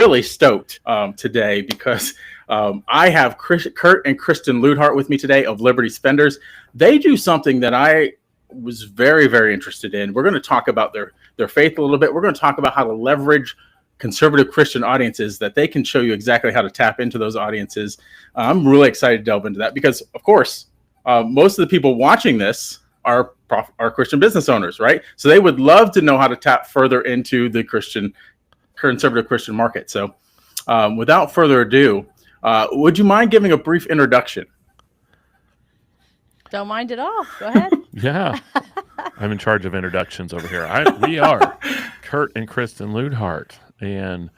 really stoked today because I have Kurt and Kristen Ludhart with me today of Liberty Spenders. They do something that I was very, very interested in. We're going to talk about their faith a little bit. We're going to talk about how to leverage conservative Christian audiences, that they can show you exactly how to tap into those audiences. I'm really excited to delve into that because, of course, most of the people watching this are Christian business owners, right? So they would love to know how to tap further into the conservative Christian market. So without further ado, would you mind giving a brief introduction? Don't mind at all. Go ahead. Yeah. I'm in charge of introductions over here. We are Kurt and Kristen Ludhart. And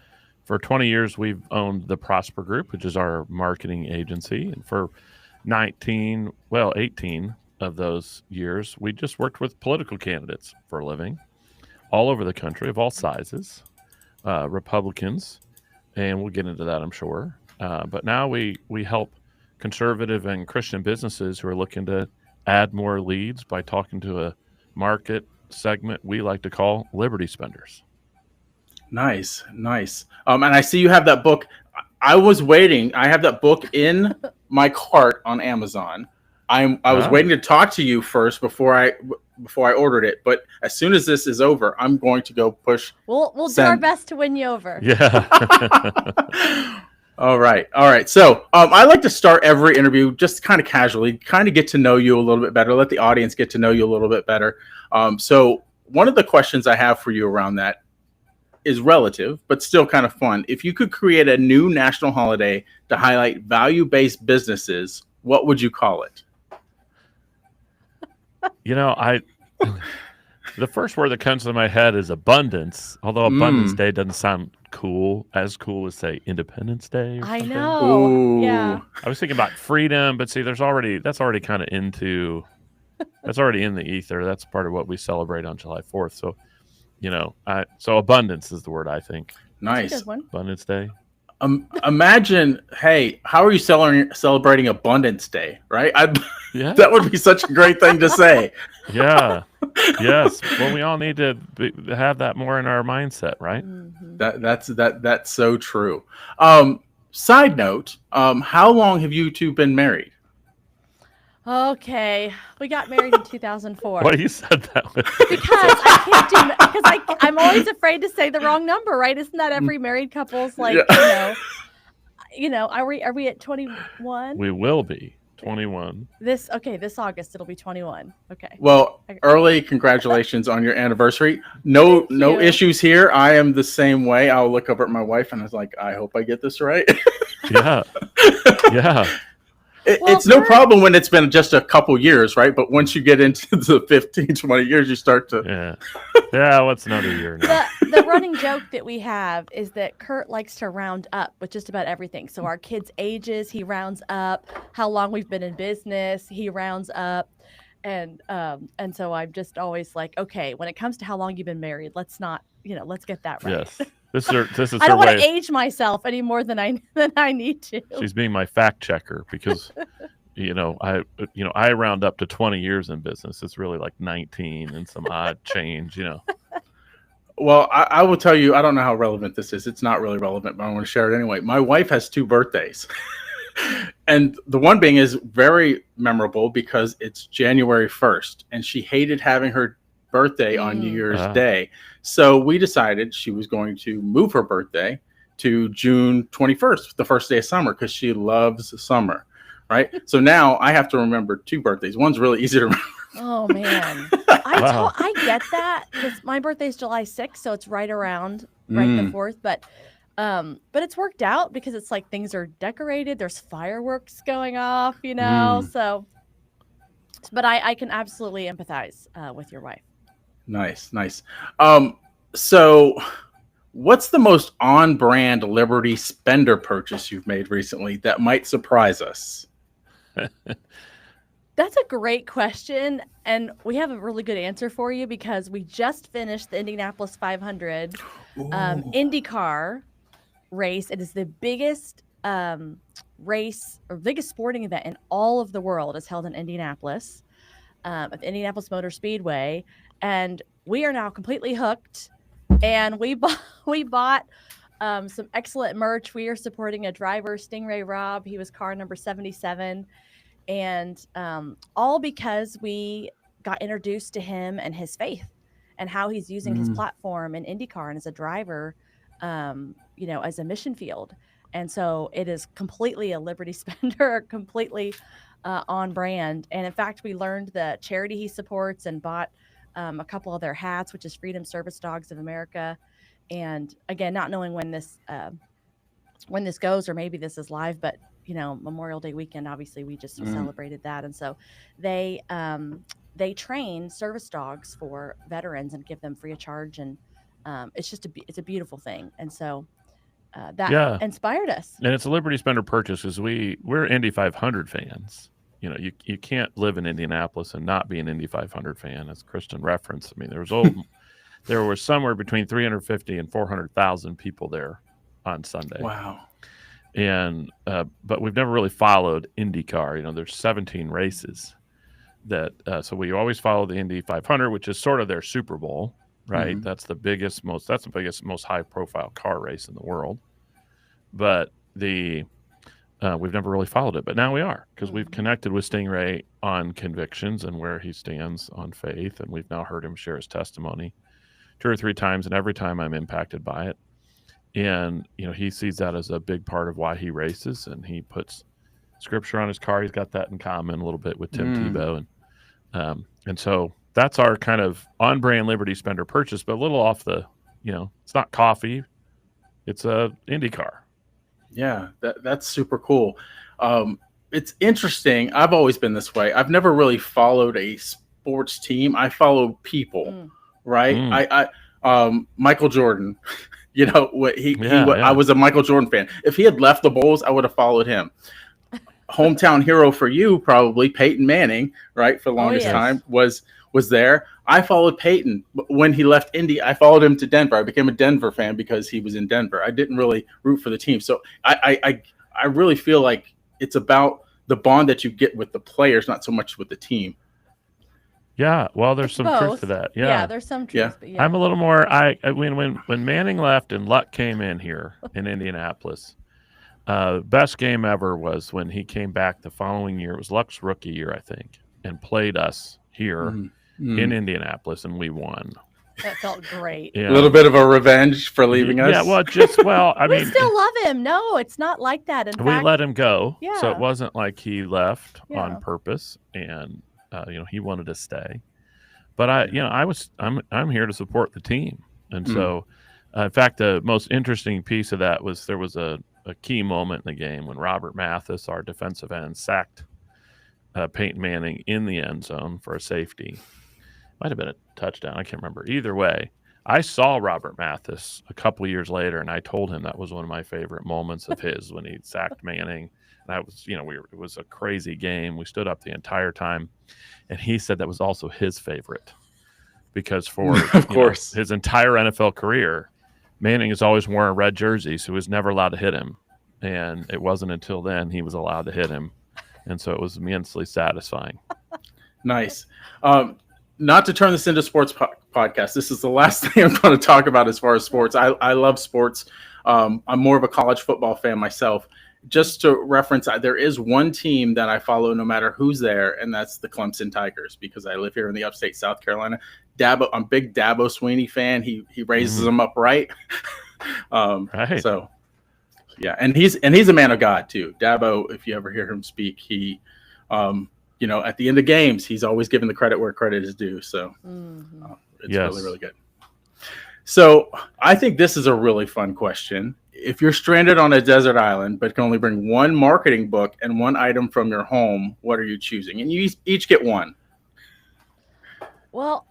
for 20 years, we've owned the Prosper Group, which is our marketing agency. And for 18 of those years, we just worked with political candidates for a living all over the country of all sizes, Republicans, and we'll get into that, I'm sure. But now we help conservative and Christian businesses who are looking to add more leads by talking to a market segment we like to call Liberty Spenders. Nice. And I see you have that book. I was waiting. I have that book in my cart on Amazon. I was waiting to talk to you first before I ordered it. But as soon as this is over, I'm going to go push. We'll do our best to win you over. Yeah. All right. So I like to start every interview just kind of casually, kind of get to know you a little bit better, let the audience get to know you a little bit better. So one of the questions I have for you around that is relative, but still kind of fun. If you could create a new national holiday to highlight value-based businesses, what would you call it? The first word that comes to my head is abundance, although Abundance Day doesn't sound as cool as, say, Independence Day or something. I know. Ooh. Yeah. I was thinking about freedom, but see, that's already kind of that's already in the ether. That's part of what we celebrate on July 4th. So, so abundance is the word, I think. Nice. That's a good one. Abundance Day. Imagine, hey, how are you celebrating Abundance Day, right? Yeah. That would be such a great thing to say. Yeah. Yes. Well, we all need to have that more in our mindset, right? Mm-hmm. That's so true. Side note, how long have you two been married? Okay, we got married in 2004. What you said that with? Because I can't do because I'm always afraid to say the wrong number, right? Isn't that every married couple's like, Yeah. Are we at 21? We will be 21. This August it'll be 21. Okay. Well, early congratulations on your anniversary. No issues here. I am the same way. I'll look over at my wife and I was like, I hope I get this right. Yeah. Yeah. It's no problem when it's been just a couple years, right? But once you get into the 15, 20 years, you start to... Yeah, what's another year now? The running joke that we have is that Kurt likes to round up with just about everything. So our kids' ages, he rounds up. How long we've been in business, he rounds up. And so I'm just always like, okay, when it comes to how long you've been married, let's get that right. Yes. This is I don't want to age myself any more than I need to. She's being my fact checker because, I round up to 20 years in business. It's really like 19 and some odd change, Well, I will tell you, I don't know how relevant this is. It's not really relevant, but I want to share it anyway. My wife has 2 birthdays. And the one being is very memorable because it's January 1st. And she hated having her birthday on New Year's Day. So we decided she was going to move her birthday to June 21st, the first day of summer, because she loves summer, right? So now I have to remember 2 birthdays. One's really easy to remember. Oh, man. I get that because my birthday's July 6th, so it's right around the 4th. But it's worked out because it's like things are decorated. There's fireworks going off, So, but I can absolutely empathize with your wife. Nice. So what's the most on-brand Liberty Spender purchase you've made recently that might surprise us? That's a great question, and we have a really good answer for you because we just finished the Indianapolis 500 IndyCar race. It is the biggest race or biggest sporting event in all of the world. It's held in Indianapolis at the Indianapolis Motor Speedway, and we are now completely hooked. And we bought some excellent merch. We are supporting a driver, Stingray Rob. He was car number 77. And all because we got introduced to him and his faith and how he's using his platform in IndyCar and as a driver, as a mission field. And so it is completely a Liberty spender, completely on brand. And in fact, we learned the charity he supports and bought a couple of their hats, which is Freedom Service Dogs of America. And again, not knowing when this goes, or maybe this is live, but Memorial Day weekend, obviously we just celebrated that. And so they train service dogs for veterans and give them free of charge. And it's a beautiful thing. And so that inspired us. And it's a Liberty Spender purchase because we're Indy 500 fans. You can't live in Indianapolis and not be an Indy 500 fan, as Kristen referenced. I mean, there was somewhere between 350 and 400,000 people there on Sunday. Wow. And but we've never really followed IndyCar. There's 17 races so we always follow the Indy 500, which is sort of their Super Bowl, right? Mm-hmm. That's the biggest, most high profile car race in the world. But we've never really followed it, but now we are, because we've connected with Stingray on convictions and where he stands on faith, and we've now heard him share his testimony 2 or 3 times, and every time I'm impacted by it. And, he sees that as a big part of why he races, and he puts scripture on his car. He's got that in common a little bit with Tim Tebow. And so that's our kind of on-brand Liberty Spender purchase, but a little off the, it's not coffee. It's a IndyCar. Yeah, that's super cool. It's interesting. I've always been this way. I've never really followed a sports team. I follow people, right? Michael Jordan. I was a Michael Jordan fan. If he had left the Bulls, I would have followed him. Hometown hero for you, probably Peyton Manning, right? For the longest time was there. I followed Peyton when he left Indy. I followed him to Denver. I became a Denver fan because he was in Denver. I didn't really root for the team. So I really feel like it's about the bond that you get with the players, not so much with the team. Yeah, well, there's some both. truth to that. Yeah, there's some truth. But I'm a little more. When Manning left and Luck came in here in Indianapolis, best game ever was when he came back the following year. It was Luck's rookie year, I think, and played us here in Indianapolis, and we won. That felt great. A little bit of a revenge for leaving us. Yeah, I we mean, still love him. No, it's not like that. In we fact, let him go, Yeah. so it wasn't like he left Yeah. on purpose, and he wanted to stay. But I'm here to support the team, and so in fact, the most interesting piece of that was there was a key moment in the game when Robert Mathis, our defensive end, sacked Peyton Manning in the end zone for a safety. Might have been a touchdown. I can't remember. Either way, I saw Robert Mathis a couple years later, and I told him that was one of my favorite moments of his when he sacked Manning. And I was, it was a crazy game. We stood up the entire time, and he said that was also his favorite because for of course his entire NFL career, Manning has always worn a red jersey, so he was never allowed to hit him. And it wasn't until then he was allowed to hit him. And so it was immensely satisfying. Nice. Not to turn this into sports podcast. This is the last thing I'm going to talk about as far as sports. I love sports. I'm more of a college football fan myself. Just to reference, there is one team that I follow no matter who's there, and that's the Clemson Tigers, because I live here in the upstate South Carolina. I'm a big Dabo Swinney fan. He raises them up right. Right. So, yeah, and he's a man of God too. Dabo, if you ever hear him speak, he, at the end of games, he's always giving the credit where credit is due. So it's really, really good. So I think this is a really fun question. If you're stranded on a desert island but can only bring one marketing book and one item from your home, what are you choosing? And you each get one. Well,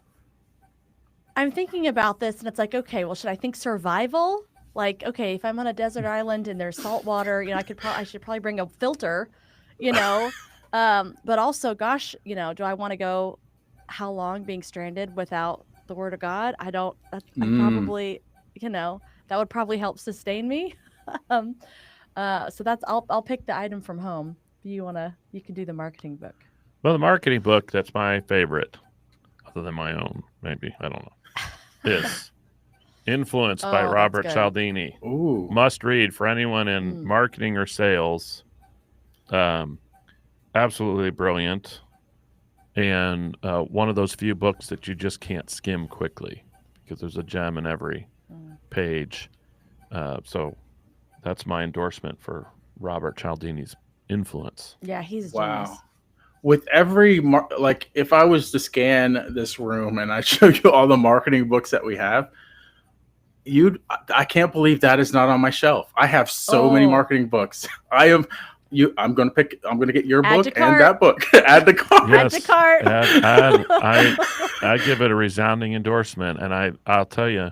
I'm thinking about this, and it's like, okay, well, should I think survival? Like, okay, if I'm on a desert island and there's salt water, I should probably bring a filter, but also, gosh, do I want to go how long being stranded without the word of God? I don't. Probably, that would probably help sustain me. So I'll pick the item from home. You can do the marketing book. Well, the marketing book, that's my favorite, other than my own, maybe. I don't know. Is Influence by Oh, that's Robert good. Cialdini. Ooh. Must read for anyone in marketing or sales. Absolutely brilliant. And one of those few books that you just can't skim quickly because there's a gem in every page. So that's my endorsement for Robert Cialdini's Influence. Yeah, he's a Wow. genius. With every like, if I was to scan this room and I show you all the marketing books that we have, I can't believe that is not on my shelf. I have so many marketing books. I'm gonna get your Add book to and cart. that book. Add the cart. Yes, Add to cart. I give it a resounding endorsement, and I'll tell you,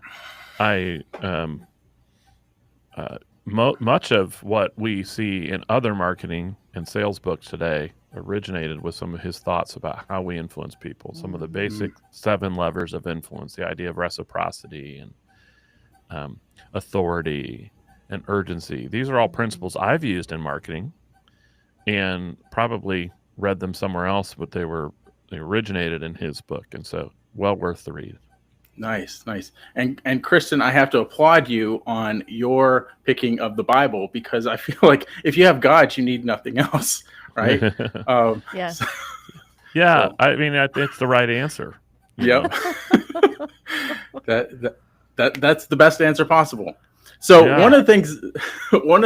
much of what we see in other marketing and sales books today originated with some of his thoughts about how we influence people. Some of the basic 7 levers of influence, the idea of reciprocity and authority and urgency. These are all principles I've used in marketing and probably read them somewhere else, but they originated in his book, and so well worth the read. Nice. And Kristen, I have to applaud you on your picking of the Bible, because I feel like if you have God, you need nothing else, right? Yeah. Yeah, So- I mean, it's the right answer. Yep. That's the best answer possible. So Yeah. one of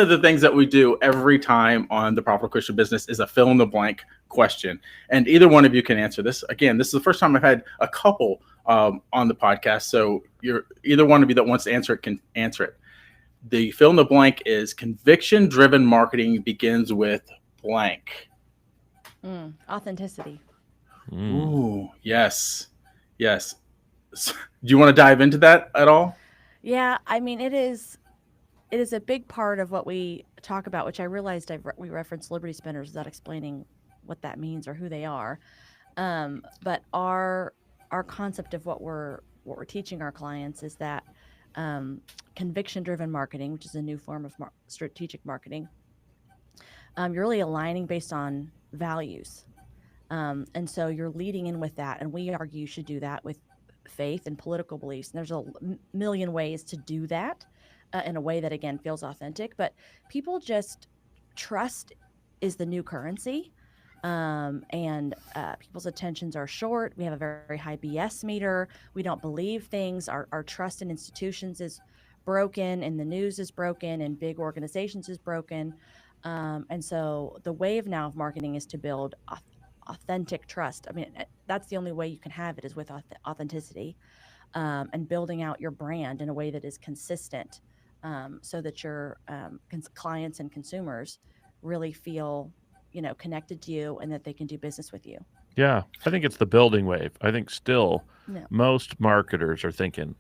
the things that we do every time on the Profitable Christian Business is a fill in the blank question, and either one of you can answer this. Again, this is the first time I've had a couple on the podcast, so either one of you that wants to answer it can answer it. The fill in the blank is: conviction driven marketing begins with blank. Authenticity. Ooh, yes. So, do you want to dive into that at all? Yeah, I mean, it is a big part of what we talk about, which I realized we referenced Liberty Spinners without explaining what that means or who they are. But our concept of what we're teaching our clients is that conviction-driven marketing, which is a new form of strategic marketing, you're really aligning based on values. And so you're leading in with that. And we argue you should do that with faith and political beliefs. And there's a million ways to do that in a way that, again, feels authentic. But people just trust is the new currency. And people's attentions are short. We have a very high BS meter. We don't believe things. Our trust in institutions is broken, and the news is broken, and big organizations is broken. And so the wave now of marketing is to build authentic trust. I mean, that's the only way you can have it, is with authenticity, and building out your brand in a way that is consistent, so that your clients and consumers really feel, connected to you and that they can do business with you. Yeah, I think it's the building wave. I think still most marketers are thinking,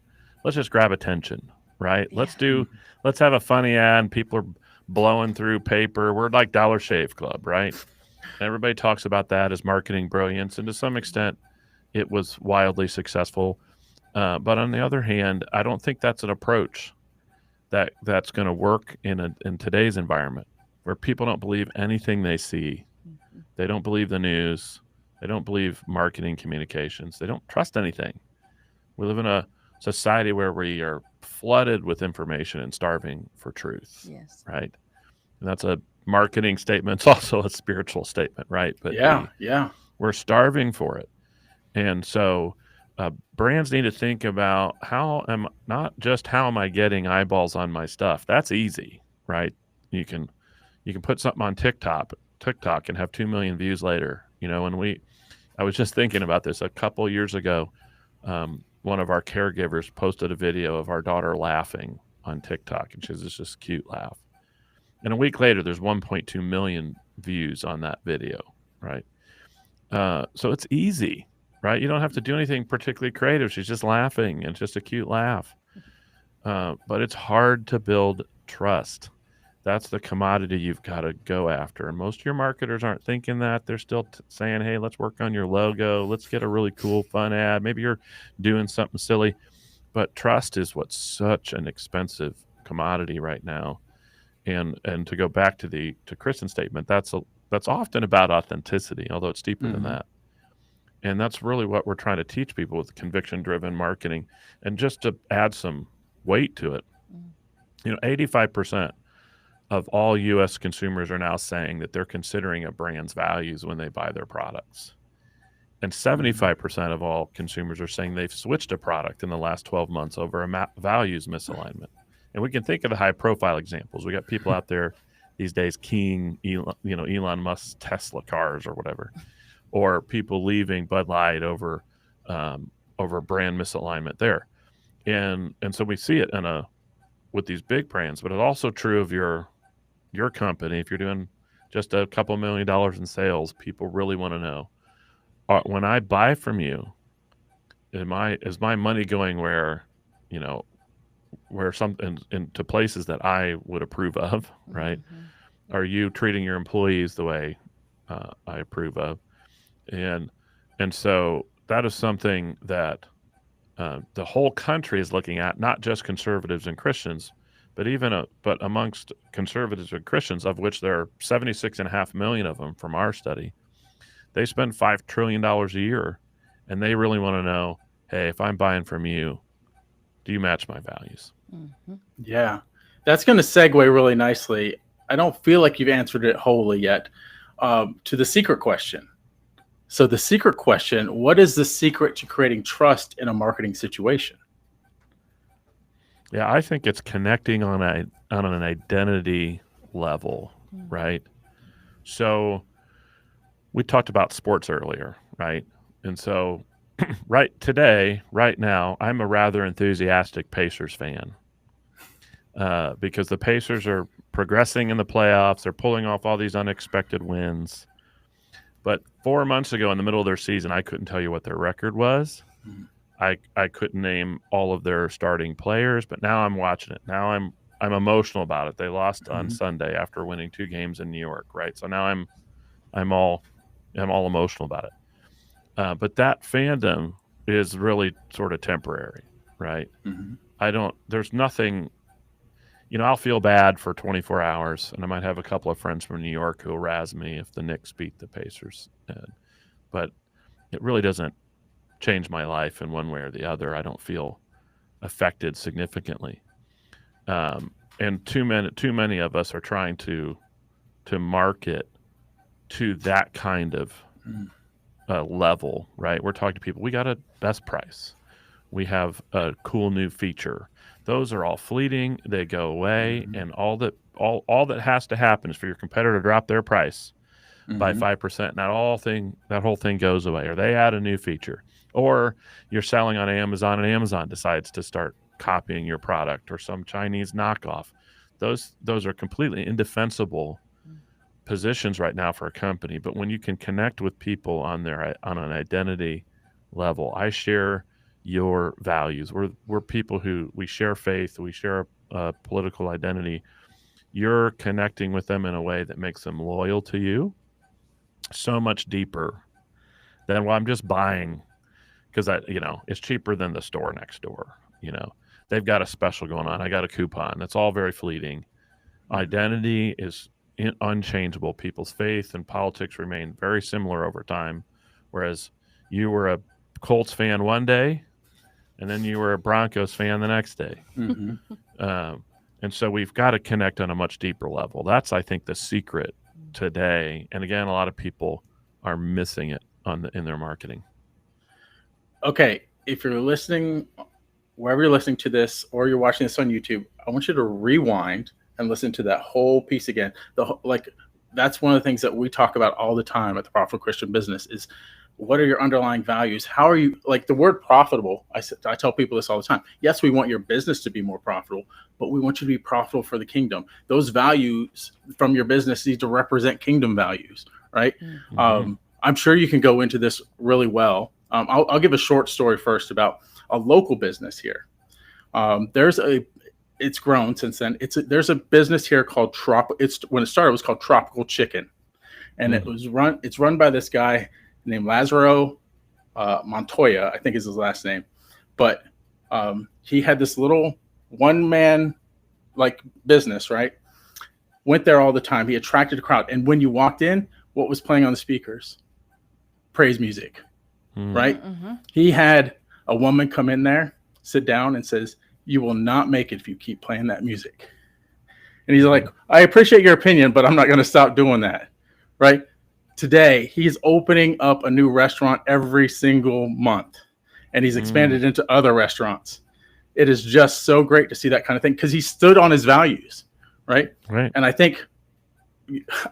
let's just grab attention, right? Yeah. Let's have a funny ad, and people are blowing through paper. We're like Dollar Shave Club, right? Everybody talks about that as marketing brilliance, and to some extent, it was wildly successful. But on the other hand, I don't think that's an approach that's going to work in today's environment, where people don't believe anything they see. They don't believe the news. They don't believe marketing communications. They don't trust anything. We live in a society where we are flooded with information and starving for truth. Yes. Right. And that's a marketing statement. It's also a spiritual statement, right? But we're starving for it. And so brands need to think about not just how am I getting eyeballs on my stuff? That's easy, right? You can put something on TikTok and have 2 million views later. I was just thinking about this a couple years ago. One of our caregivers posted a video of our daughter laughing on TikTok, and she has this cute laugh. And a week later, there's 1.2 million views on that video, right? So it's easy, right? You don't have to do anything particularly creative. She's just laughing, and it's just a cute laugh. But it's hard to build trust. That's the commodity you've got to go after. And most of your marketers aren't thinking that. They're still saying, hey, let's work on your logo. Let's get a really cool, fun ad. Maybe you're doing something silly. But trust is what's such an expensive commodity right now. And to go back to Kristen's statement, that's often about authenticity, although it's deeper than that. And that's really what we're trying to teach people with conviction-driven marketing. And just to add some weight to it. 85% of all U.S. consumers are now saying that they're considering a brand's values when they buy their products. And 75% of all consumers are saying they've switched a product in the last 12 months over a values misalignment. And we can think of the high-profile examples. We got people out there these days keying, Elon Musk's Tesla cars or whatever, or people leaving Bud Light over brand misalignment there. And so we see it with these big brands, but it's also true of your company. If you're doing just a couple $1 million in sales, people really want to know, when I buy from you, is my money going where something into places that I would approve of, right? Mm-hmm. Are you treating your employees the way I approve of? And so that is something that the whole country is looking at, not just conservatives and Christians, but but amongst conservatives and Christians, of which there are 76.5 million of them from our study. They spend $5 trillion a year, and they really want to know, hey, if I'm buying from you, do you match my values? Mm-hmm. Yeah, that's going to segue really nicely. I don't feel like you've answered it wholly yet, to the secret question. So the secret question, what is the secret to creating trust in a marketing situation? Yeah, I think it's connecting on an identity level, right? So we talked about sports earlier, right? And so right now, I'm a rather enthusiastic Pacers fan because the Pacers are progressing in the playoffs. They're pulling off all these unexpected wins. But 4 months ago, in the middle of their season, I couldn't tell you what their record was. I couldn't name all of their starting players, but now I'm watching it. Now I'm emotional about it. They lost on Sunday after winning 2 games in New York, right? So now I'm all emotional about it. But that fandom is really sort of temporary, right? Mm-hmm. There's nothing, I'll feel bad for 24 hours, and I might have a couple of friends from New York who will razz me if the Knicks beat the Pacers. But it really doesn't change my life in one way or the other. I don't feel affected significantly. And too many of us are trying to market to that kind of level, right? We're talking to people. We got a best price. We have a cool new feature. Those are all fleeting. They go away, and all that has to happen is for your competitor to drop their price by 5%. That whole thing goes away, or they add a new feature, or you're selling on Amazon, and Amazon decides to start copying your product, or some Chinese knockoff. Those are completely indefensible positions right now for a company. But when you can connect with people on an identity level, I share your values. We're people who we share faith, we share a political identity. You're connecting with them in a way that makes them loyal to you so much deeper than, well, I'm just buying because it's cheaper than the store next door. They've got a special going on. I got a coupon. That's all very fleeting. Identity is unchangeable. People's faith and politics remain very similar over time, whereas you were a Colts fan one day, and then you were a Broncos fan the next day. And so we've got to connect on a much deeper level. That's, I think, the secret today. And again, a lot of people are missing it in their marketing. Okay, if you're listening, wherever you're listening to this, or you're watching this on YouTube, I want you to rewind and listen to that whole piece again. That's one of the things that we talk about all the time at the Profitable Christian Business is, what are your underlying values? How are you, like the word profitable, I tell people this all the time. Yes, we want your business to be more profitable, but we want you to be profitable for the kingdom. Those values from your business need to represent kingdom values, right? Mm-hmm. I'm sure you can go into this really well. I'll give a short story first about a local business here. It's grown since then. There's a business here called when it started, it was called Tropical Chicken, and it's run by this guy named Lazaro Montoya, I think is his last name. But he had this little one-man business, right? Went there all the time. He attracted a crowd. And when you walked in, what was playing on the speakers? Praise music, right? Mm-hmm. He had a woman come in there, sit down, and says, you will not make it if you keep playing that music. And he's like, I appreciate your opinion, but I'm not going to stop doing that. Right? Today, he's opening up a new restaurant every single month, and he's expanded into other restaurants. It is just so great to see that kind of thing because he stood on his values. Right. And I think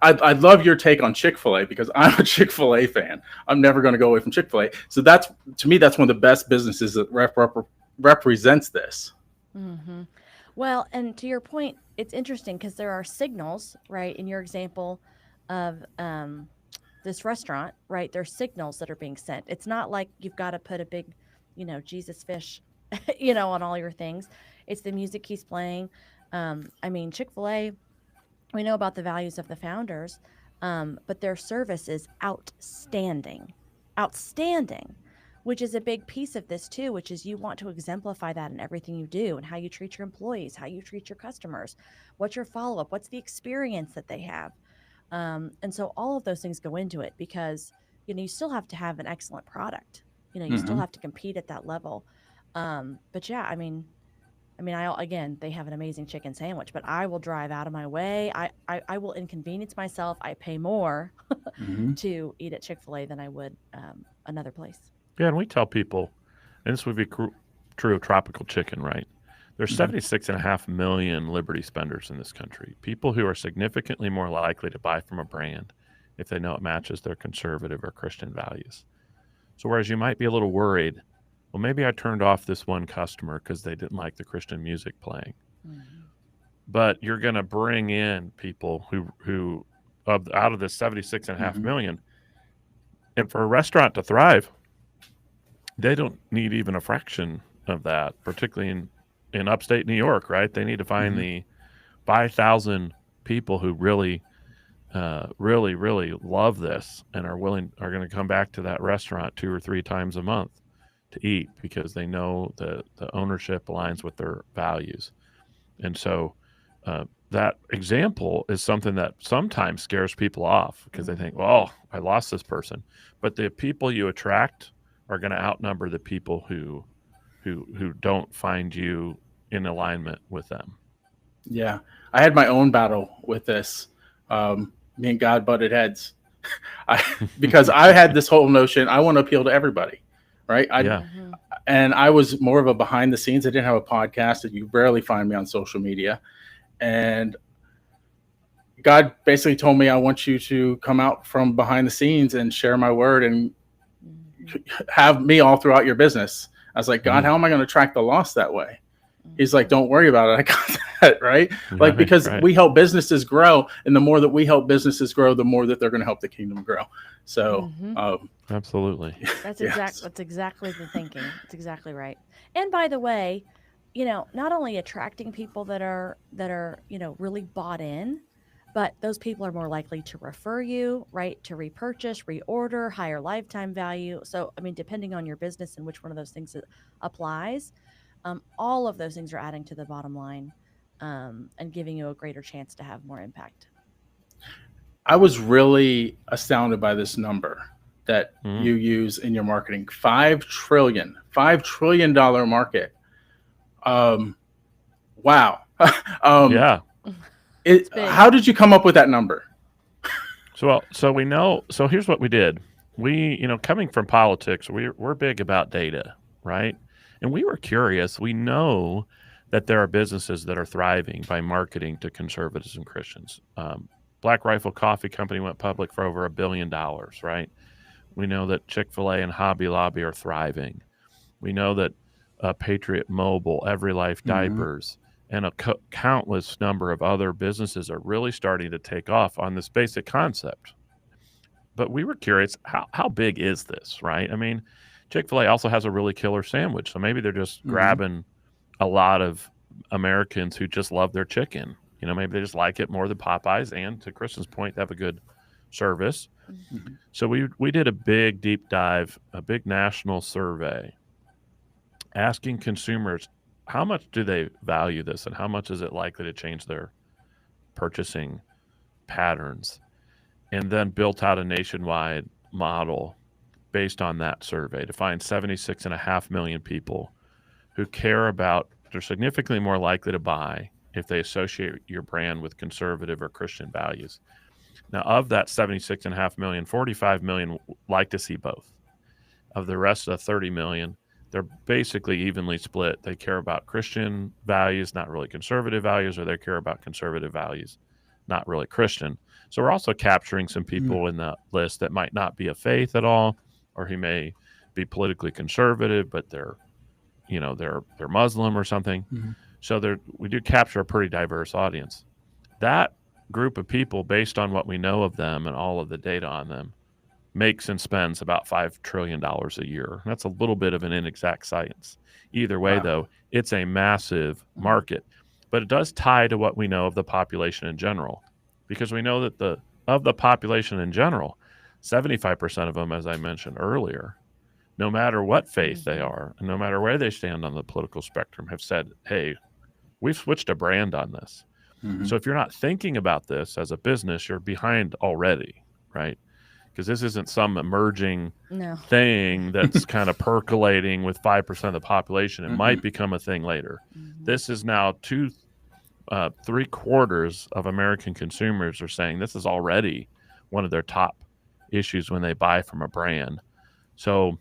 I'd love your take on Chick-fil-A because I'm a Chick-fil-A fan. I'm never going to go away from Chick-fil-A. So that's, to me, that's one of the best businesses that represents this. Mm-hmm. Well, and to your point, it's interesting because there are signals, right? In your example of this restaurant, right? There's signals that are being sent. It's not like you've got to put a big, Jesus fish, on all your things. It's the music he's playing. I mean, Chick-fil-A, we know about the values of the founders, but their service is outstanding, which is a big piece of this too, which is you want to exemplify that in everything you do and how you treat your employees, how you treat your customers, what's your follow-up, what's the experience that they have. And so all of those things go into it because, you still have to have an excellent product. You still have to compete at that level. But yeah, I mean, again, they have an amazing chicken sandwich, but I will drive out of my way. I will inconvenience myself. I pay more to eat at Chick-fil-A than I would another place. Yeah, and we tell people, and this would be true of tropical chicken, right? There's 76.5 million Liberty spenders in this country, people who are significantly more likely to buy from a brand if they know it matches their conservative or Christian values. So whereas you might be a little worried, well, maybe I turned off this one customer because they didn't like the Christian music playing. But you're going to bring in people who out of the 76.5 million, and for a restaurant to thrive, they don't need even a fraction of that, particularly in upstate New York, right? They need to find the 5,000 people who really, really love this and are going to come back to that restaurant 2 or 3 times a month to eat because they know the ownership aligns with their values. And so that example is something that sometimes scares people off because they think, well, I lost this person. But the people you attract are going to outnumber the people who don't find you in alignment with them. Yeah. I had my own battle with this. Me and God butted heads because I had this whole notion, I want to appeal to everybody. Right. And I was more of a behind the scenes. I didn't have a podcast, and you rarely find me on social media. And God basically told me, I want you to come out from behind the scenes and share my word and have me all throughout your business. I was like, God, how am I going to track the loss that way? He's like, don't worry about it. I got that, right? Like, because we help businesses grow, and the more that we help businesses grow, the more that they're going to help the kingdom grow. So, absolutely. That's exactly the thinking. It's exactly right. And by the way, not only attracting people that are, really bought in, but those people are more likely to refer you, right? To repurchase, reorder, higher lifetime value. So, depending on your business and which one of those things applies, all of those things are adding to the bottom line and giving you a greater chance to have more impact. I was really astounded by this number that you use in your marketing. $5 trillion market. Wow. Yeah. How did you come up with that number? So we know. So here's what we did. We, coming from politics, we're big about data, right? And we were curious. We know that there are businesses that are thriving by marketing to conservatives and Christians. Black Rifle Coffee Company went public for over $1 billion, right? We know that Chick-fil-A and Hobby Lobby are thriving. We know that Patriot Mobile, Every Life Diapers, and a countless number of other businesses are really starting to take off on this basic concept. But we were curious, how big is this, right? Chick-fil-A also has a really killer sandwich, so maybe they're just grabbing a lot of Americans who just love their chicken. Maybe they just like it more than Popeyes, and to Kristen's point, they have a good service. So we did a big deep dive, a big national survey, asking consumers how much do they value this and how much is it likely to change their purchasing patterns, and then built out a nationwide model based on that survey to find 76.5 million people who care about they're significantly more likely to buy if they associate your brand with conservative or Christian values. Now, of that 76.5 million, 45 million like to see both. Of the rest of the 30 million, they're basically evenly split. They care about Christian values, not really conservative values, or they care about conservative values, not really Christian. So we're also capturing some people in the list that might not be of faith at all, or who may be politically conservative, but they're Muslim or something. So we do capture a pretty diverse audience. That group of people, based on what we know of them and all of the data on them, makes and spends about $5 trillion a year. That's a little bit of an inexact science. Either way, though, it's a massive market. But it does tie to what we know of the population in general, because we know that of the population in general, 75% of them, as I mentioned earlier, no matter what faith they are, and no matter where they stand on the political spectrum, have said, hey, we've switched a brand on this. So if you're not thinking about this as a business, you're behind already, right? Because this isn't some emerging thing that's kind of percolating with 5% of the population. It might become a thing later. This is now 3/4 of American consumers are saying this is already one of their top issues when they buy from a brand. So,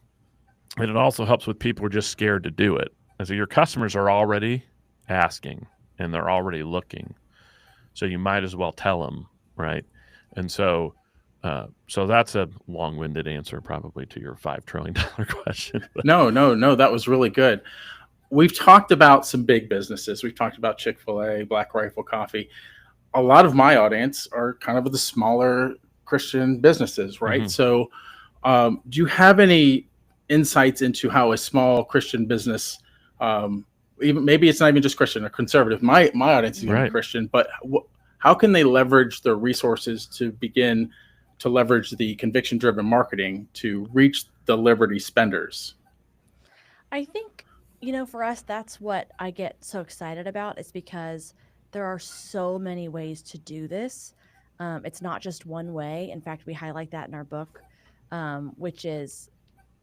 and it also helps with people who are just scared to do it. And so your customers are already asking and they're already looking. So you might as well tell them, right? And so that's a long-winded answer probably to your $5 trillion question. No, that was really good. We've talked about some big businesses. We've talked about Chick-fil-A, Black Rifle Coffee. A lot of my audience are kind of the smaller Christian businesses, right? So do you have any insights into how a small Christian business, even maybe it's not even just Christian or conservative, my audience is even Christian, but how can they leverage their resources to begin to leverage the conviction-driven marketing to reach the Liberty spenders? I think, for us, that's what I get so excited about. It's because there are so many ways to do this. It's not just one way. In fact, we highlight that in our book, which is,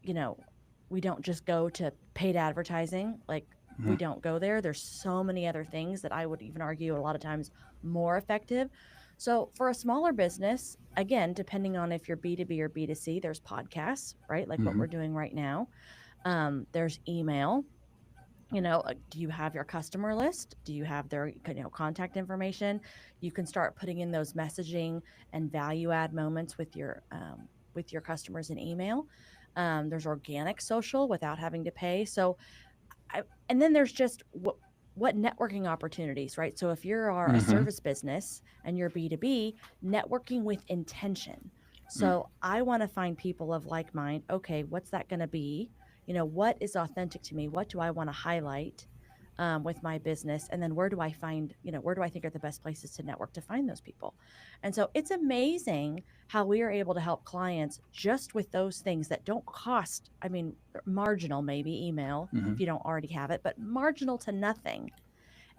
we don't just go to paid advertising. Like, we don't go there. There's so many other things that I would even argue a lot of times more effective. So for a smaller business, again, depending on if you're B2B or B2C, there's podcasts, right? Like what we're doing right now. There's email. Do you have your customer list? Do you have their contact information? You can start putting in those messaging and value add moments with your customers in email. There's organic social without having to pay. So, and then there's just what networking opportunities, right? So if you're a service business and you're B2B, networking with intention. So I want to find people of like mind. Okay, what's that going to be? What is authentic to me? What do I want to highlight with my business? And then where do I find, where do I think are the best places to network to find those people? And so it's amazing how we are able to help clients just with those things that don't cost, marginal, maybe email if you don't already have it, but marginal to nothing.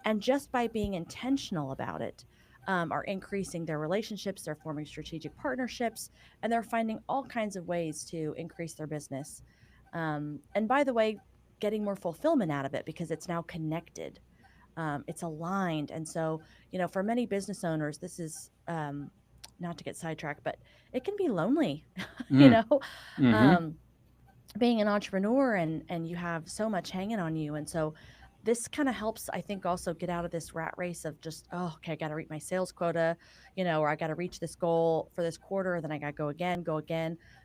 And just by being intentional about it, are increasing their relationships, they're forming strategic partnerships, and they're finding all kinds of ways to increase their business. And by the way, getting more fulfillment out of it because it's now connected. It's aligned. And so, for many business owners, this is not to get sidetracked, but it can be lonely, being an entrepreneur and you have so much hanging on you. And so this kind of helps, I think, also get out of this rat race of just, okay, I got to reach my sales quota, or I got to reach this goal for this quarter. Then I got to go again.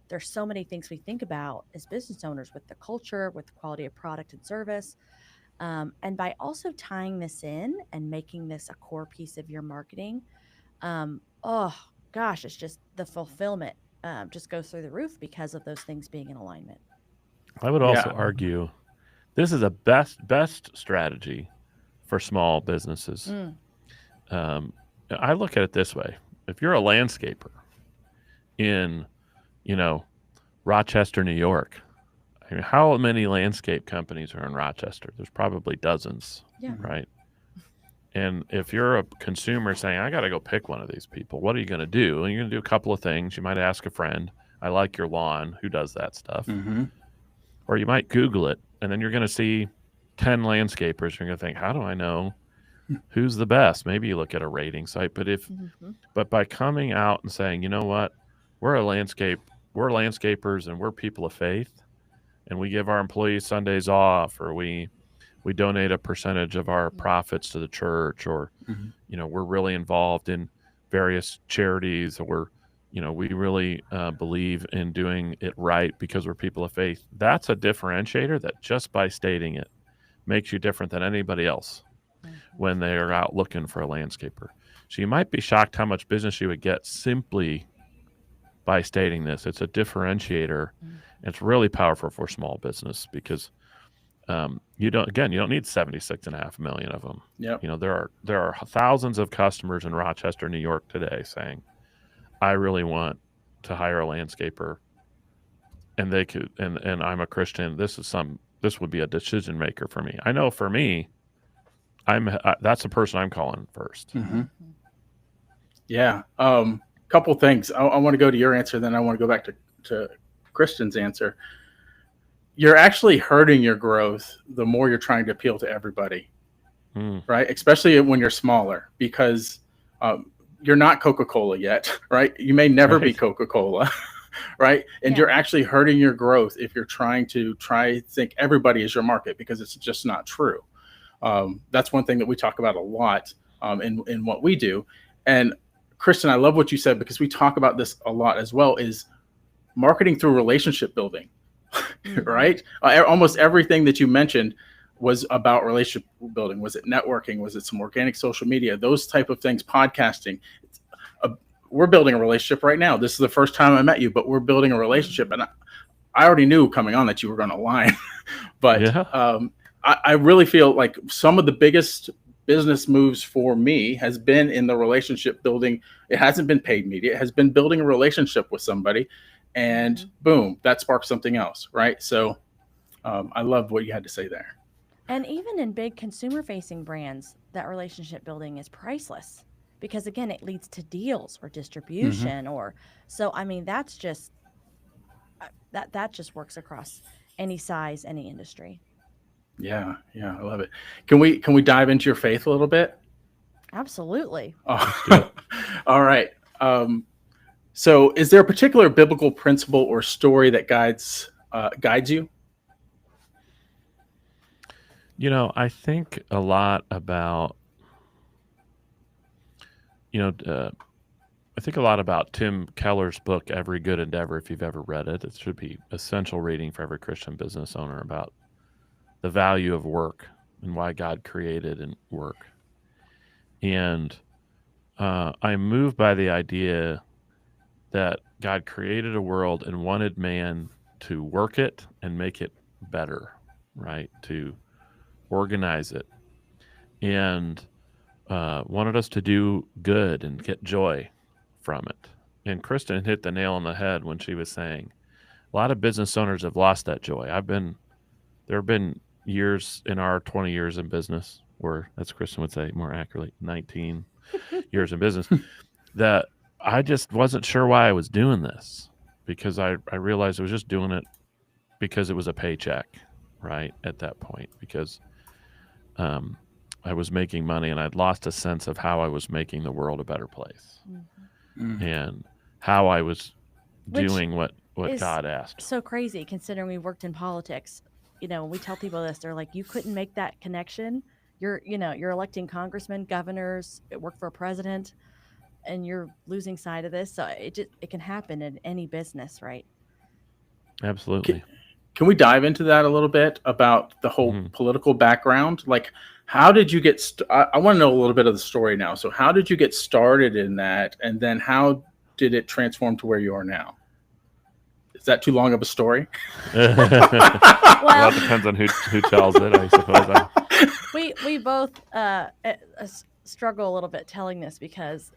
There's so many things we think about as business owners with the culture, with the quality of product and service. And by also tying this in and making this a core piece of your marketing, it's just the fulfillment just goes through the roof because of those things being in alignment. I would also argue this is a best strategy for small businesses. I look at it this way. If you're a landscaper in Rochester, New York, how many landscape companies are in Rochester? There's probably dozens, right? And if you're a consumer saying, I got to go pick one of these people, what are you going to do? And you're going to do a couple of things. You might ask a friend, I like your lawn. Who does that stuff? Or you might Google it, and then you're going to see 10 landscapers, you're going to think, how do I know who's the best? Maybe you look at a rating site, but by coming out and saying, you know what, we're landscapers and we're people of faith, and we give our employees Sundays off, or we donate a percentage of our profits to the church, or we're really involved in various charities, or we really believe in doing it right because we're people of faith. That's a differentiator that just by stating it makes you different than anybody else when they are out looking for a landscaper. So you might be shocked how much business you would get simply by stating this. It's a differentiator. It's really powerful for small business because you don't need 76.5 million of them. Yep. There are thousands of customers in Rochester, New York today saying, I really want to hire a landscaper, and they could, and I'm a Christian. This would be a decision maker for me. I know for me, that's the person I'm calling first. Yeah. Couple things. I want to go to your answer, then I want to go back to Kristen's answer. You're actually hurting your growth the more you're trying to appeal to everybody, right? Especially when you're smaller, because you're not Coca-Cola yet, right? You may never be Coca-Cola, right? And you're actually hurting your growth if you're trying to think everybody is your market, because it's just not true. That's one thing that we talk about a lot in what we do. And Kristen, I love what you said, because we talk about this a lot as well, is marketing through relationship building, right? Almost everything that you mentioned was about relationship building. Was it networking? Was it some organic social media? Those type of things, podcasting. We're building a relationship right now. This is the first time I met you, but we're building a relationship. And I already knew coming on that you were going to lie. But I really feel like some of the biggest business moves for me has been in the relationship building. It hasn't been paid media. It has been building a relationship with somebody, and boom, that sparks something else, right? So I love what you had to say there. And even in big consumer-facing brands, that relationship building is priceless, because again, it leads to deals or distribution, or so. I mean, that's just that just works across any size, any industry. Yeah, I love it. Can we dive into your faith a little bit? Absolutely. Oh, all right. So is there a particular biblical principle or story that guides you? I think a lot about, Tim Keller's book, Every Good Endeavor, if you've ever read it. It should be essential reading for every Christian business owner, about the value of work and why God created and work. And I'm moved by the idea that God created a world and wanted man to work it and make it better, right? To organize it, and wanted us to do good and get joy from it. And Kristen hit the nail on the head when she was saying a lot of business owners have lost that joy. There have been years in our 20 years in business, or as Kristen would say more accurately, 19 years in business, that I just wasn't sure why I was doing this, because I realized I was just doing it because it was a paycheck, right, at that point, because I was making money, and I'd lost a sense of how I was making the world a better place, and how I was doing what God asked. So crazy, considering we worked in politics. When we tell people this, they're like, you couldn't make that connection. You're electing congressmen, governors, work for a president, and you're losing sight of this. So it can happen in any business, right? Absolutely. Can we dive into that a little bit about the whole political background? Like, how did you get? I want to know a little bit of the story now. So, how did you get started in that, and then how did it transform to where you are now? Is that too long of a story? Well, it depends on who tells it, I suppose. We both struggle a little bit telling this, because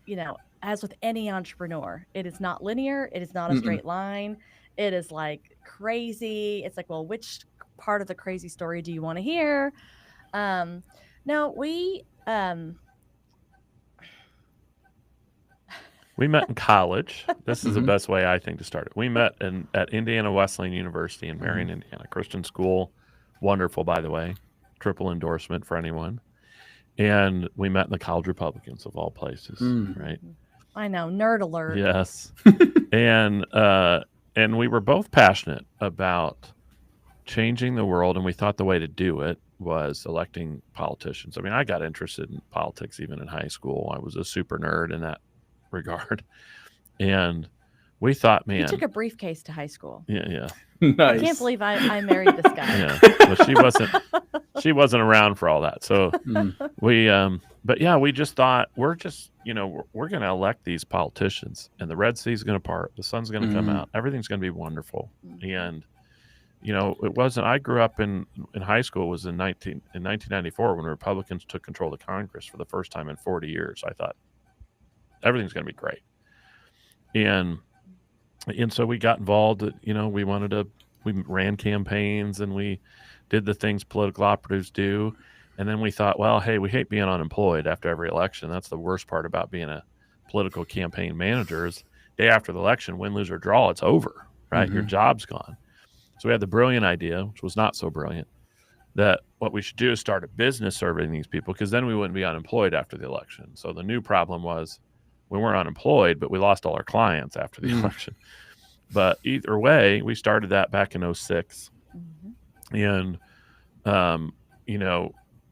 as with any entrepreneur, it is not linear. It is not a straight line. It is like crazy. It's like, well, which part of the crazy story do you want to hear? No, we met in college. This is the best way, I think, to start it. We met at Indiana Wesleyan University in Marion, Indiana, Christian school. Wonderful, by the way. triple endorsement for anyone. And we met in the College Republicans of all places, right? I know, nerd alert. Yes. And we were both passionate about changing the world, and we thought the way to do it was electing politicians. I mean, I got interested in politics even in high school. I was a super nerd in that regard. And we thought, man, You took a briefcase to high school. yeah. Nice. I can't believe I married this guy. Yeah. Well, she wasn't around for all that. So but yeah, we just thought we're going to elect these politicians, and the Red Sea's going to part, the sun's going to come out, everything's going to be wonderful. And it wasn't. I grew up in high school. It was in 1994 when Republicans took control of Congress for the first time in 40 years. I thought everything's going to be great, and so we got involved. We ran campaigns and we did the things political operatives do. And then we thought, well, hey, we hate being unemployed after every election. That's the worst part about being a political campaign manager is day after the election, win, lose, or draw, it's over, right? Your job's gone. So we had the brilliant idea, which was not so brilliant, that what we should do is start a business serving these people, because then we wouldn't be unemployed after the election. So the new problem was we weren't unemployed, but we lost all our clients after the election. But either way, we started that back in 2006 and,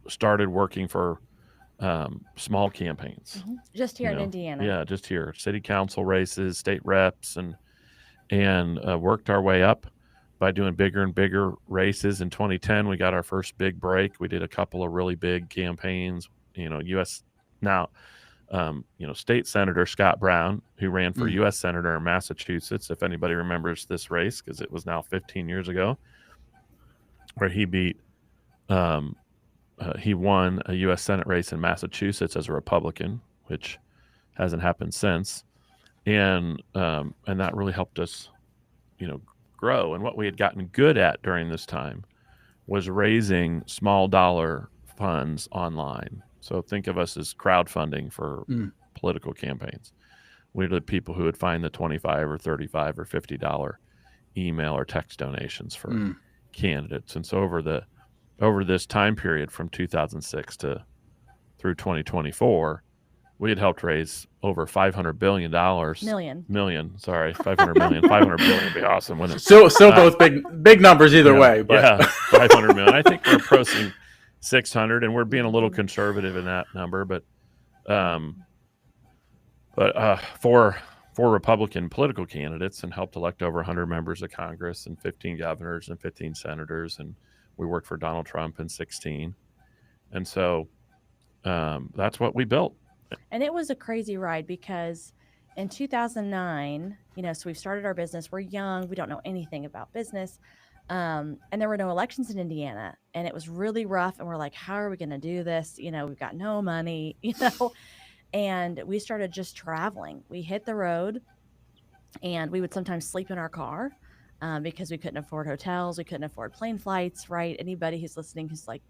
started working for small campaigns. Just here in Indiana. Yeah, just here. City council races, state reps, and worked our way up by doing bigger and bigger races. In 2010, we got our first big break. We did a couple of really big campaigns, State Senator Scott Brown, who ran for U.S. Senator in Massachusetts, if anybody remembers this race, because it was now 15 years ago, where he beat, he won a U.S. Senate race in Massachusetts as a Republican, which hasn't happened since. And that really helped us, grow. And what we had gotten good at during this time was raising small dollar funds online. So think of us as crowdfunding for political campaigns. We were the people who would find the $25 or $35 or $50 email or text donations for candidates. And so over this time period from 2006 through 2024, we had helped raise over $500 billion. Million. Sorry, 500 million. 500 billion would be awesome, wouldn't it? Still both big numbers either way. But. Yeah, 500 million. I think we're approaching 600, and we're being a little conservative in that number. But for Republican political candidates, and helped elect over 100 members of Congress and 15 governors and 15 senators, and we worked for Donald Trump in 2016, and so that's what we built. And it was a crazy ride because in 2009, so we've started our business. We're young. We don't know anything about business. And there were no elections in Indiana. And it was really rough. And we're like, how are we going to do this? We've got no money, And we started just traveling. We hit the road and we would sometimes sleep in our car because we couldn't afford hotels. We couldn't afford plane flights, right? Anybody who's listening who's like,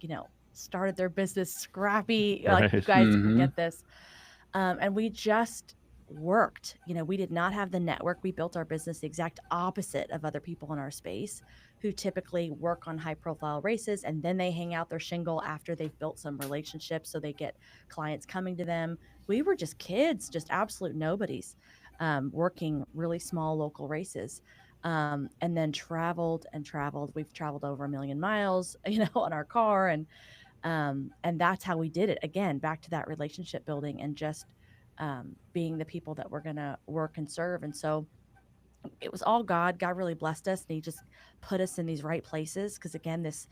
started their business scrappy, like you guys get this. And we just worked. We did not have the network. We built our business the exact opposite of other people in our space who typically work on high profile races and then they hang out their shingle after they've built some relationships so they get clients coming to them. We were just kids, just absolute nobodies, working really small local races. And then traveled. We've traveled over 1 million miles, on our car. And that's how we did it. Again, back to that relationship building and just being the people that we're going to work and serve. And so it was all God. God really blessed us, and he just put us in these right places. Because again, this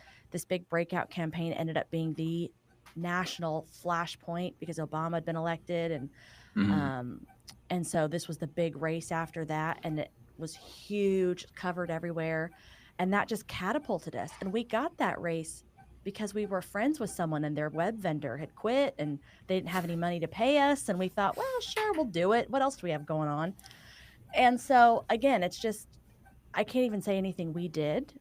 big breakout campaign ended up being the national flashpoint because Obama had been elected. And so this was the big race after that. And it was huge, covered everywhere. And that just catapulted us. And we got that race because we were friends with someone and their web vendor had quit and they didn't have any money to pay us. And we thought, well, sure, we'll do it. What else do we have going on? And so, again, it's just, I can't even say anything we did.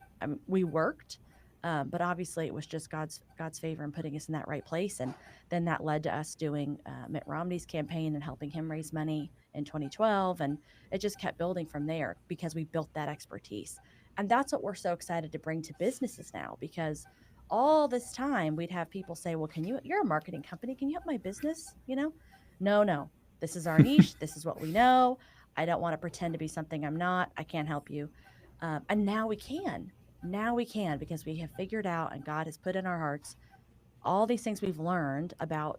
We worked, but obviously it was just God's favor in putting us in that right place. And then that led to us doing Mitt Romney's campaign and helping him raise money in 2012. And it just kept building from there because we built that expertise. And that's what we're so excited to bring to businesses now, because all this time we'd have people say, well, you're a marketing company. Can you help my business? No, this is our niche. This is what we know. I don't want to pretend to be something I'm not. I can't help you. And now we can. Now we can, because we have figured out, and God has put in our hearts all these things we've learned about,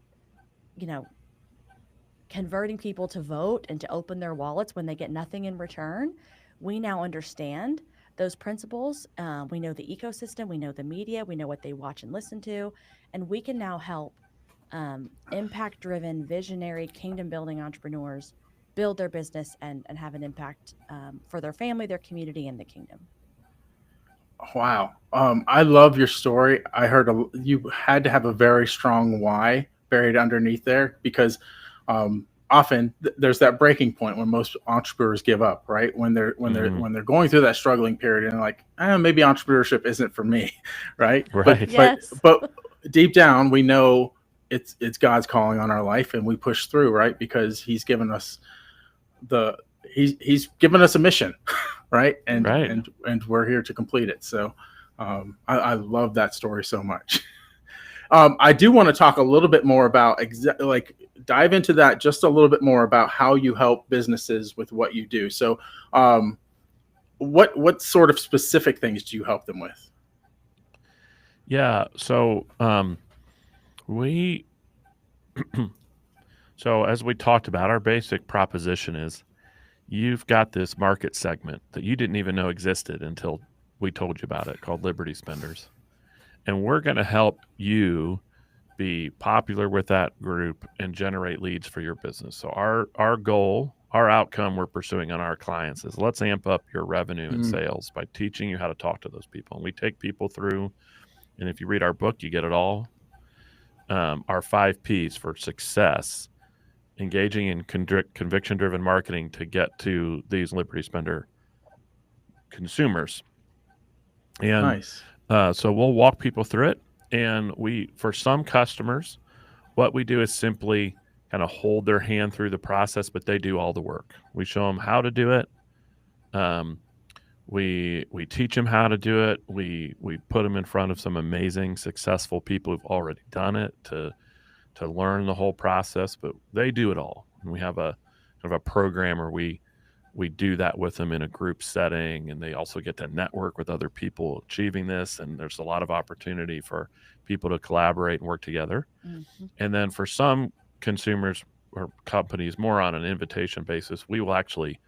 converting people to vote and to open their wallets when they get nothing in return. We now understand those principles. We know the ecosystem, we know the media, we know what they watch and listen to, and we can now help impact-driven, visionary, kingdom-building entrepreneurs build their business and have an impact for their family, their community, and the kingdom. Wow. I love your story. I heard you had to have a very strong why buried underneath there, because often there's that breaking point when most entrepreneurs give up, right? When they're going through that struggling period and like, maybe entrepreneurship isn't for me, right? Right. Yes. But deep down, we know it's God's calling on our life, and we push through, right? Because He's given us He's given us a mission, right? And we're here to complete it. So I love that story so much. I do want to talk a little bit more about dive into that just a little bit more about how you help businesses with what you do. So what sort of specific things do you help them with? Yeah. So so as we talked about, our basic proposition is you've got this market segment that you didn't even know existed until we told you about it, called Liberty Spenders. And we're going to help you be popular with that group and generate leads for your business. So our goal, our outcome we're pursuing on our clients is let's amp up your revenue and sales by teaching you how to talk to those people. And we take people through, and if you read our book, you get it all. Our 5 Ps for success, engaging in conviction-driven marketing to get to these Liberty Spender consumers. And Nice. so we'll walk people through it. And for some customers, what we do is simply kind of hold their hand through the process, but they do all the work. We show them how to do it. We teach them how to do it. We put them in front of some amazing, successful people who've already done it to learn the whole process, but they do it all. And we have a program where we do that with them in a group setting, and they also get to network with other people achieving this. And there's a lot of opportunity for people to collaborate and work together. Mm-hmm. And then for some consumers or companies, more on an invitation basis, we will actually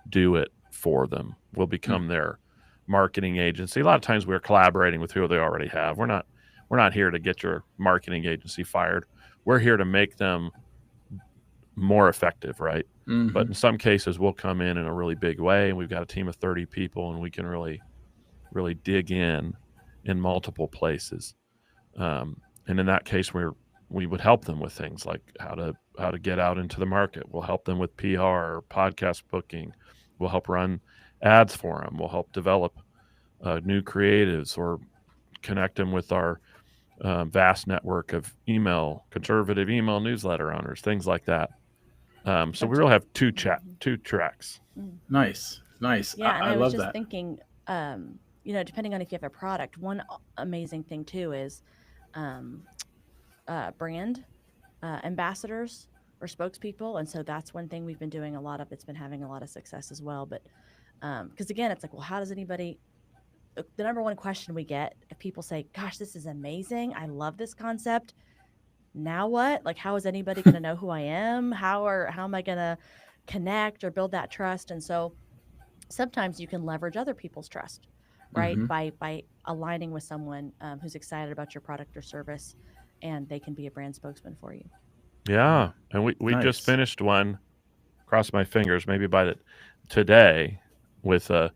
do it for them. We'll become their marketing agency. A lot of times we're collaborating with who they already have. We're not here to get your marketing agency fired. We're here to make them more effective, right? Mm-hmm. But in some cases, we'll come in a really big way, and we've got a team of 30 people, and we can really, really dig in multiple places. And in that case, we would help them with things like how to get out into the market. We'll help them with PR, podcast booking. We'll help run ads for them. We'll help develop new creatives or connect them with our vast network of conservative email newsletter owners, things like that. So we really have two tracks. Nice. Yeah, and I was love just that. thinking, depending on if you have a product, one amazing thing too is brand ambassadors or spokespeople. And so that's one thing we've been doing a lot of. It's been having a lot of success as well. But because again, it's like, well, how does anybody? The number one question we get, if people say, gosh, this is amazing, I love this concept, now what? Like, how is anybody going to know who I am? How am I going to connect or build that trust? And so sometimes you can leverage other people's trust, right? Mm-hmm. By aligning with someone who's excited about your product or service, and they can be a brand spokesman for you. Yeah. And we Nice. just finished one, cross my fingers, maybe today with a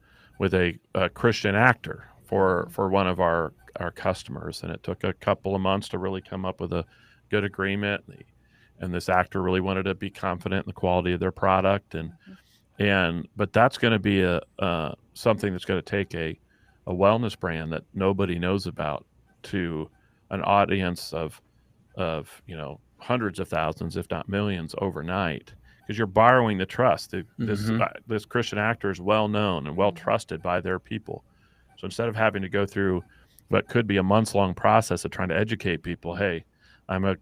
Christian actor for one of our customers. And it took a couple of months to really come up with a good agreement. And this actor really wanted to be confident in the quality of their product. But that's going to be something that's going to take a wellness brand that nobody knows about to an audience of hundreds of thousands, if not millions, overnight. Because you're borrowing the trust. This Christian actor is well known and well trusted by their people. So instead of having to go through but could be a months-long process of trying to educate people. Hey, I'm a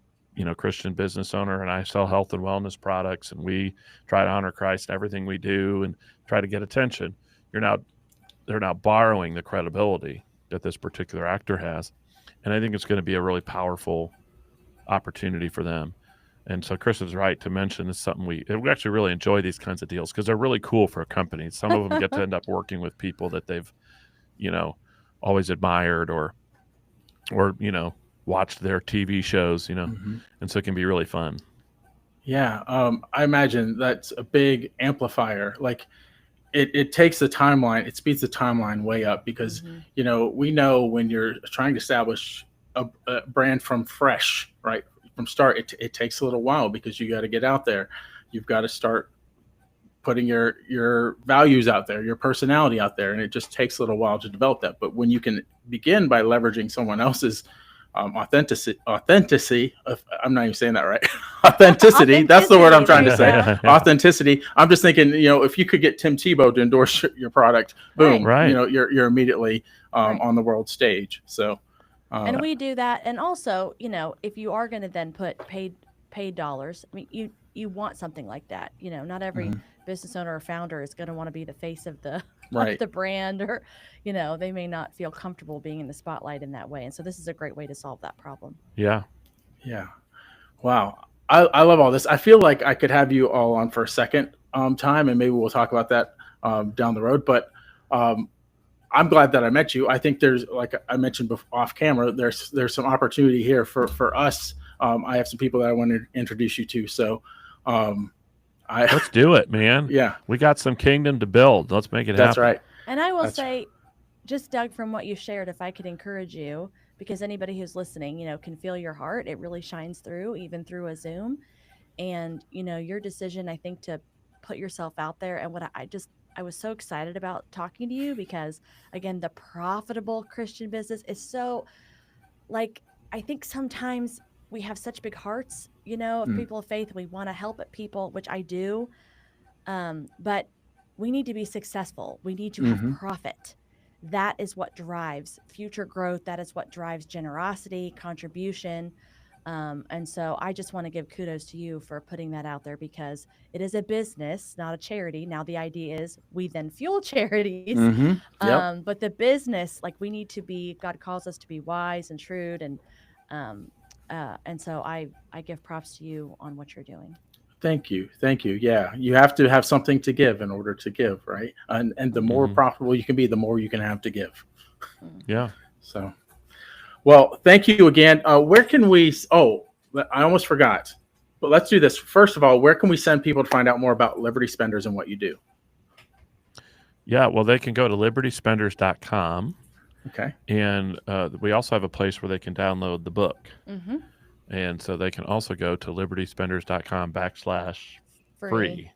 Christian business owner, and I sell health and wellness products, and we try to honor Christ in everything we do and try to get attention. They're now borrowing the credibility that this particular actor has, and I think it's going to be a really powerful opportunity for them. And so Chris is right to mention this is something we actually really enjoy these kinds of deals because they're really cool for companies. Some of them get to end up working with people that they've, always admired or watched their TV shows, and so it can be really fun. Yeah. I imagine that's a big amplifier. Like it takes the timeline, it speeds the timeline way up because, we know when you're trying to establish a brand from fresh, right? From start, it takes a little while because you got to get out there. You've got to start putting your values out there, your personality out there, and it just takes a little while to develop that. But when you can begin by leveraging someone else's authenticity, I'm not even saying that right. Authenticity, that's the word I'm trying to say. Authenticity. I'm just thinking, if you could get Tim Tebow to endorse your product, boom, right. You're immediately on the world stage. So. And we do that. And also, if you are going to then put paid dollars, I mean, you want something like that. Not every business owner or founder is going to want to be the face of the of the brand, or they may not feel comfortable being in the spotlight in that way. And so this is a great way to solve that problem. Yeah. Wow. I love all this. I feel like I could have you all on for a second time, and maybe we'll talk about that down the road. But I'm glad that I met you. I think there's, like I mentioned off camera, there's some opportunity here for us. I have some people that I want to introduce you to. So let's do it, man. Yeah. We got some kingdom to build. Let's make it happen. That's right. And I will say, just Doug, from what you shared, if I could encourage you, because anybody who's listening, can feel your heart. It really shines through, even through a Zoom. And, your decision, I think, to put yourself out there. And what I was so excited about talking to you because, again, the profitable Christian business is so, I think sometimes we have such big hearts, of people of faith. We want to help people, which I do. But we need to be successful. We need to have profit. That is what drives future growth. That is what drives generosity, contribution. And so I just want to give kudos to you for putting that out there because it is a business, not a charity. Now the idea is we then fuel charities. Yep. But the business, we need to be, God calls us to be wise and shrewd. And so I give props to you on what you're doing. Thank you. Yeah. You have to have something to give in order to give, right? And the more profitable you can be, the more you can have to give. Yeah. So. Well, thank you again. Where can we? Oh, I almost forgot. But let's do this. First of all, where can we send people to find out more about Liberty Spenders and what you do? Yeah, well, they can go to libertyspenders.com. Okay. And we also have a place where they can download the book. And so they can also go to libertyspenders.com/free.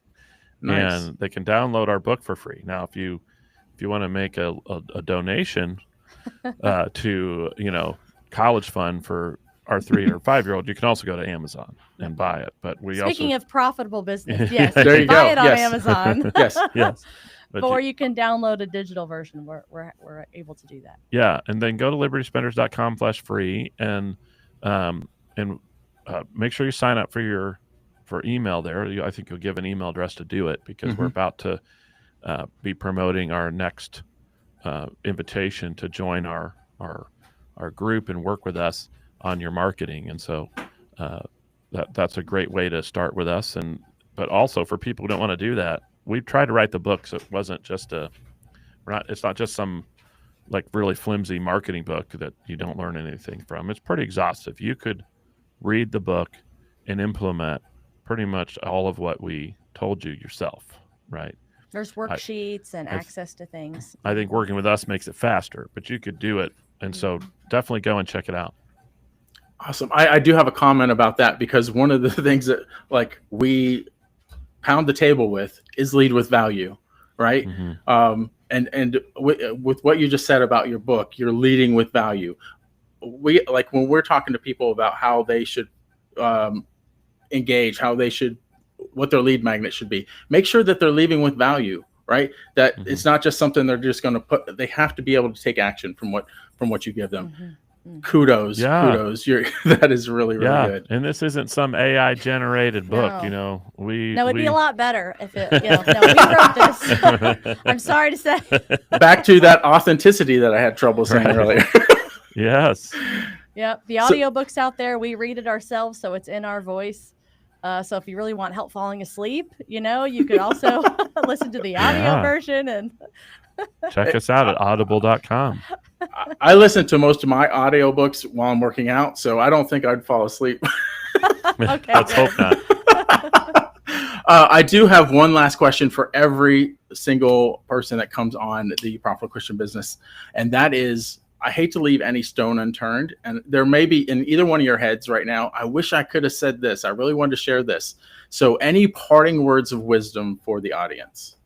Nice. And they can download our book for free. Now, if you want to make a donation to college fund for our 3 or 5-year-old, you can also go to Amazon and buy it. But Speaking of profitable business, yes, there you buy go. it on Yes. Amazon. yes. Or you can download a digital version. We're able to do that. Yeah, and then go to libertyspenders.com/free and make sure you sign up for email there. I think you'll give an email address to do it because we're about to be promoting our next invitation to join our group and work with us on your marketing. And so that's a great way to start with us. But also for people who don't want to do that, we tried to write the book so it wasn't just it's not just some really flimsy marketing book that you don't learn anything from. It's pretty exhaustive. You could read the book and implement pretty much all of what we told you yourself, right? There's worksheets and access to things. I think working with us makes it faster, but you could do it. And so definitely go and check it out. Awesome. I do have a comment about that because one of the things that we pound the table with is lead with value, right? And with what you just said about your book, you're leading with value. When we're talking to people about how they should engage, what their lead magnet should be, make sure that they're leading with value. right? That it's not just something they're just going to put. They have to be able to take action from what you give them. Kudos. That is really good. And this isn't some AI generated book. No. It'd be a lot better if it. We wrote this. I'm sorry to say. Back to that authenticity that I had trouble saying earlier. Yes. Yep. The audiobook's out there. We read it ourselves, so it's in our voice. So if you really want help falling asleep, you could also listen to the audio version and check us out at audible.com. I listen to most of my audiobooks while I'm working out, so I don't think I'd fall asleep. Okay, let's hope not. I do have one last question for every single person that comes on the Profitable Christian Business, and that is, I hate to leave any stone unturned, and there may be in either one of your heads right now, I wish I could have said this. I really wanted to share this. So any parting words of wisdom for the audience?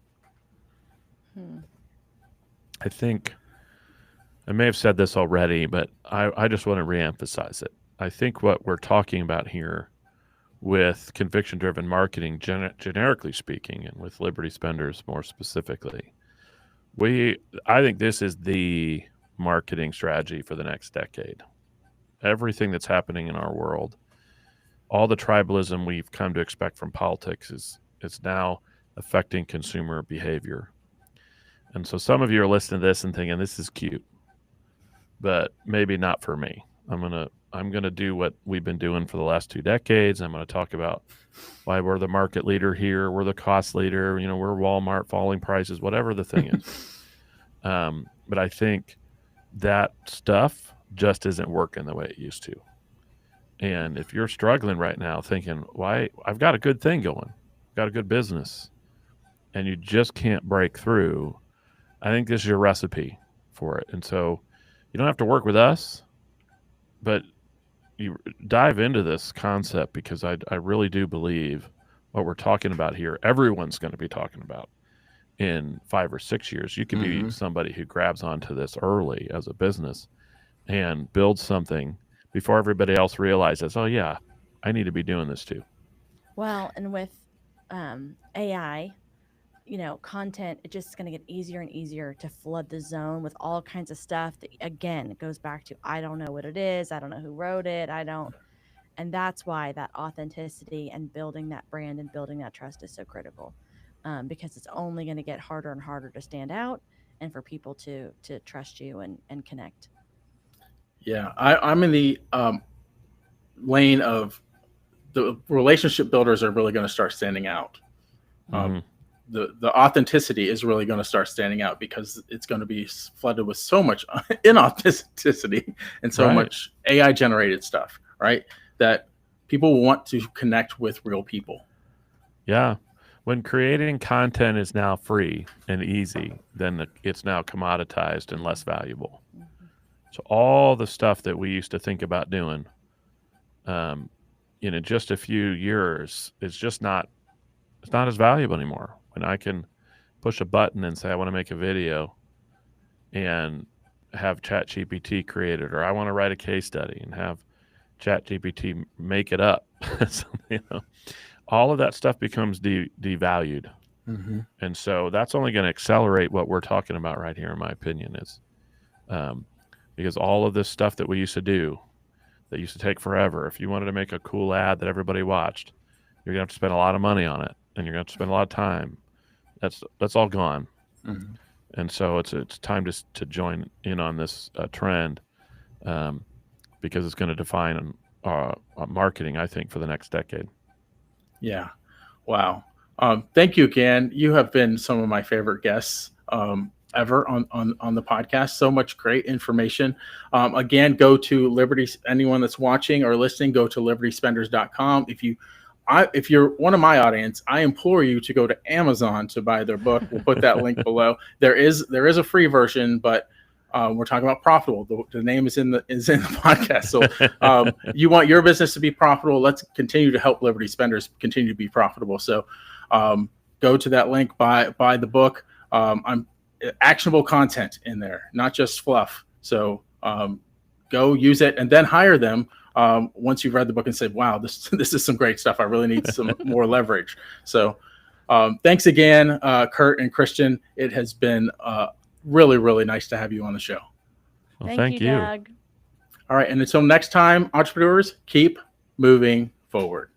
I think I may have said this already, but I just want to reemphasize it. I think what we're talking about here with conviction-driven marketing, generically speaking, and with Liberty Spenders more specifically, I think this is the marketing strategy for the next decade. Everything that's happening in our world, all the tribalism we've come to expect from politics is now affecting consumer behavior. And so some of you are listening to this and thinking, this is cute, but maybe not for me. I'm gonna do what we've been doing for the last 2 decades. I'm gonna talk about why we're the market leader here, we're the cost leader, we're Walmart, falling prices, whatever the thing is. But I think that stuff just isn't working the way it used to. And if you're struggling right now thinking, why, I've got a good thing going, got a good business, and you just can't break through, I think this is your recipe for it. And so you don't have to work with us, but you dive into this concept, because I really do believe what we're talking about here, everyone's going to be talking about in 5 or 6 years. You could be somebody who grabs onto this early as a business and builds something before everybody else realizes, oh yeah, I need to be doing this too. Well, and with AI, content, it's just going to get easier and easier to flood the zone with all kinds of stuff that, again, it goes back to, I don't know what it is. I don't know who wrote it. And that's why that authenticity and building that brand and building that trust is so critical, because it's only going to get harder and harder to stand out and for people to trust you and connect. Yeah. I'm in the lane of the relationship builders are really going to start standing out. The authenticity is really going to start standing out, because it's going to be flooded with so much inauthenticity and so much AI generated stuff, right? That people want to connect with real people. Yeah. When creating content is now free and easy, then it's now commoditized and less valuable. So all the stuff that we used to think about doing, in just a few years, it's not as valuable anymore. When I can push a button and say, I want to make a video and have ChatGPT create it, or I want to write a case study and have ChatGPT make it up. So, all of that stuff becomes devalued. And so that's only going to accelerate what we're talking about right here, in my opinion, is because all of this stuff that we used to do that used to take forever, if you wanted to make a cool ad that everybody watched, you're going to have to spend a lot of money on it, and you're going to have to spend a lot of time. That's all gone. And so it's time to join in on this trend, because it's going to define marketing, I think, for the next decade. Yeah. Wow. Thank you again. You have been some of my favorite guests ever on the podcast. So much great information. Again, go to Liberty. Anyone that's watching or listening, go to libertyspenders.com. If you're one of my audience, I implore you to go to Amazon to buy their book. We'll put that link below. There is a free version, but we're talking about profitable. The name is in the podcast. So you want your business to be profitable. Let's continue to help Liberty Spenders continue to be profitable. So go to that link, buy the book. I'm actionable content in there, not just fluff. So go use it and then hire them. Once you've read the book and said, wow, this is some great stuff. I really need some more leverage. So Thanks again, Kurt and Christian. It has been really, really nice to have you on the show. Well, Thank you, Doug. All right. And until next time, entrepreneurs, keep moving forward.